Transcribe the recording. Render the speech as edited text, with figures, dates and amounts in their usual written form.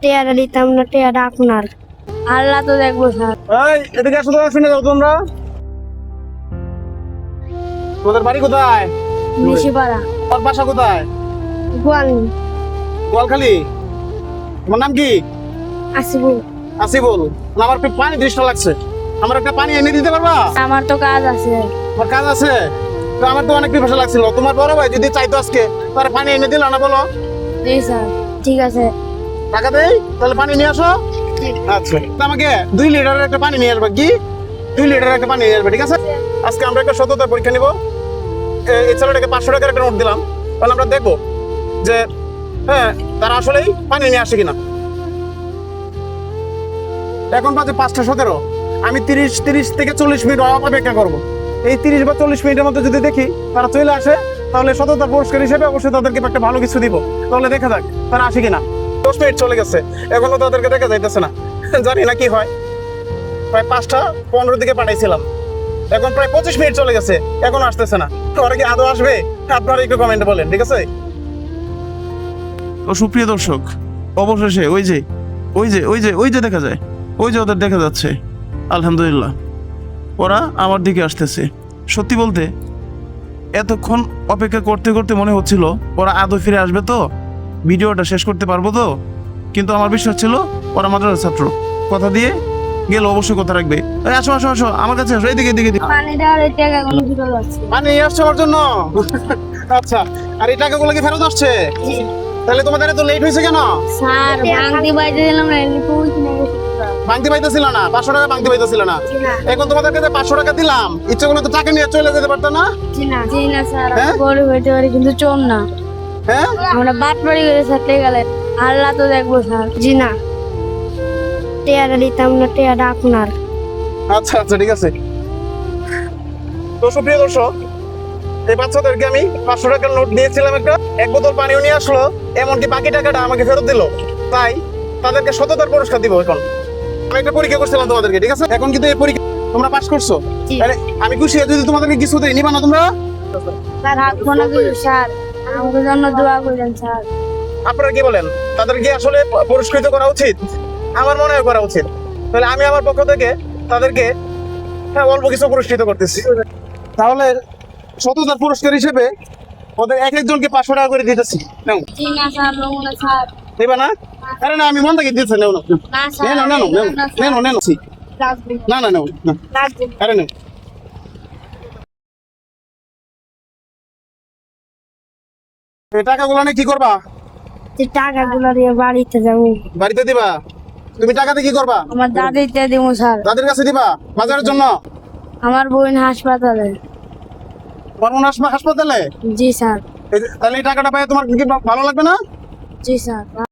টেয়ারা দিতাম না, টেয়ারা আপনার। আল্লাহ তো দেখবো স্যার। এই এদিকে আসো তো, শুনে যাও তোমরা। তোদের বাড়ি কোথায়? নিশিপাড়া, তোর বাসা কোথায়? গোয়াল, গোয়ালখালী। তোমার নাম কি? আসিবুল। আসিবুল। না, আমার পানি তৃষ্ণা লাগছে, আমার একটা পানি এনে দিতে পারবা? আমার তো কাজ আছে। আমার কাজ আছে তো, আমার তো অনেক পিপাসা লাগছিল। তোমার বড় ভাই যদি চাইতো আজকে, তার পানি এনে দিল না, বলো? জি স্যার, ঠিক আছে। টাকা দেই, তাহলে পানি নিয়ে আসো। আচ্ছা, তা আমাকে 2 লিটারের একটা পানি নিয়ে আসবে। কি 2 লিটারের একটা পানি নিয়ে আসবে, ঠিক আছে? আজকে আমরা একটা সততার পরীক্ষা নিব। এই ছেলেটাকে 500 টাকার একটা নোট দিলাম, কারণ আমরা দেখবো যে হ্যাঁ তারা আসলেই পানি নিয়ে আসে কিনা। এখন বাজে 5:17। আমি 30 থেকে 40 মিনিট অপেক্ষা করবো। এই 30 বা 40 মিনিটের মধ্যে যদি দেখি তারা চলে আসে, তাহলে সততার পুরস্কার হিসেবে অবশ্যই তাদেরকে একটা ভালো কিছু দিব। তাহলে দেখা যাক তারা আসে কিনা। 10 মিনিট চলে গেছে, এখনো তাদেরকে দেখা যাইতেছে না। জানি না কি হয়। প্রায় 5:15 দিকে পাঠাইছিলাম, এখন প্রায় 25 মিনিট চলে গেছে, এখনো আসতেছে না। ওরা কি আদৌ আসবে? আপনারা একটু কমেন্টে বলেন, ঠিক আছে? ও সুপ্রিয় দর্শক, অবশেষে ওই যে দেখা যায়, ওই যে ওদের দেখা যাচ্ছে। আলহামদুলিল্লাহ, ওরা আমার দিকে আসতেছে। সত্যি বলতে এতক্ষণ অপেক্ষা করতে করতে মনে হচ্ছিল ওরা আদৌ ফিরে আসবে তো, ভিডিওটা শেষ করতে পারবো তো। কিন্তু আমার বিশ্বাস ছিল ওরা মাদ্রাসার ছাত্র, কথা দিয়ে গেল অবশ্যই কথা রাখবে। এই আসো আসো আসো, আমার কাছে আসো, এদিকে এদিকে এদিকে। পানি দেওয়ার এই টাকাগুলো ফেরত আসছে। পানি নিয়ে আসছো আমার জন্য? আচ্ছা, আর এই টাকাগুলো কি ফেরত আসছে? তাহলে তোমাদের এত লেট হয়েছে কেন? স্যার, ভাঙতি বাইতে দিলাম না, এমনি কই কিনে গেছি। ভাঙতে পাইতেছিল না, 500 টাকা ভাঙতে পাইতেছিল না। না। এখন তোমাদের কাছে 500 টাকা দিলাম, ইচ্ছে করলে তো টাকা নিয়ে চলে যেতে পারতো না? জি না স্যার, হ্যাঁ? আমি গরিব হইতে পারি কিন্তু চোর না। হ্যাঁ, আমরা বাটপাড়ি করে থাকতে গেলে আল্লাহ তো দেখবো স্যার। জি না, টেয়ারা দিতাম না, টেয়ারা আপনার। আচ্ছা আচ্ছা, ঠিক আছে। তো সুপ্রিয় দর্শক, এই বাচ্চাদেরকে আমি 500 টাকার নোট দিয়েছিলাম, একটা 1 বোতল পানিও নিয়ে আসলো, এমনকি বাকি টাকাটা আমাকে ফেরত দিল। তাই তাদেরকে সততার পুরস্কার দিব। এখন আমি একটা পরীক্ষা করছিলাম তোমাদেরকে, ঠিক আছে? এখন কিন্তু এই পরীক্ষা তোমরা পাস করছো। জি। আরে, আমি খুশি যদি তোমাদেরকে কিছু দেই, নিবা না তোমরা? স্যার, হাত মনে করি স্যার, আমাদের জন্য দোয়া করেন স্যার। আপনারা কি বলেন, তাদেরকে আসলে পুরস্কৃত করা উচিত? আমার মনে হয় করা উচিত। তাহলে আমি আমার পক্ষ থেকে তাদেরকে অল্প কিছু পুরস্কৃত করতেছি। তাহলে সততার পুরস্কার হিসেবে ওদের এক একজনকে 500 টাকা করে দিতেছি। নাও, জি না স্যার, লোক না স্যার। দেবা না? আরে না, আমি মন থেকে দিতেছি। নেও না, না স্যার, নেও নেও নেও নেও নেও, লাগবে না না নেও না, লাগবে। আরে নেও। এই টাকাগুলো নিয়ে কি করবা? যে টাকাগুলো দিয়ে বাড়িতে যাবো। বাড়িতে দিবা? তুমি টাকাতে কি করবা? আমার দাদিতে দিব স্যার। দাদির কাছে দিবা বাজারের জন্য? আমার বোন হাসপাতালে। বর্মন হাসপাতালে? জি স্যার। তাহলে এই টাকাটা পাই তোমার কি ভালো লাগবে না? জি স্যার।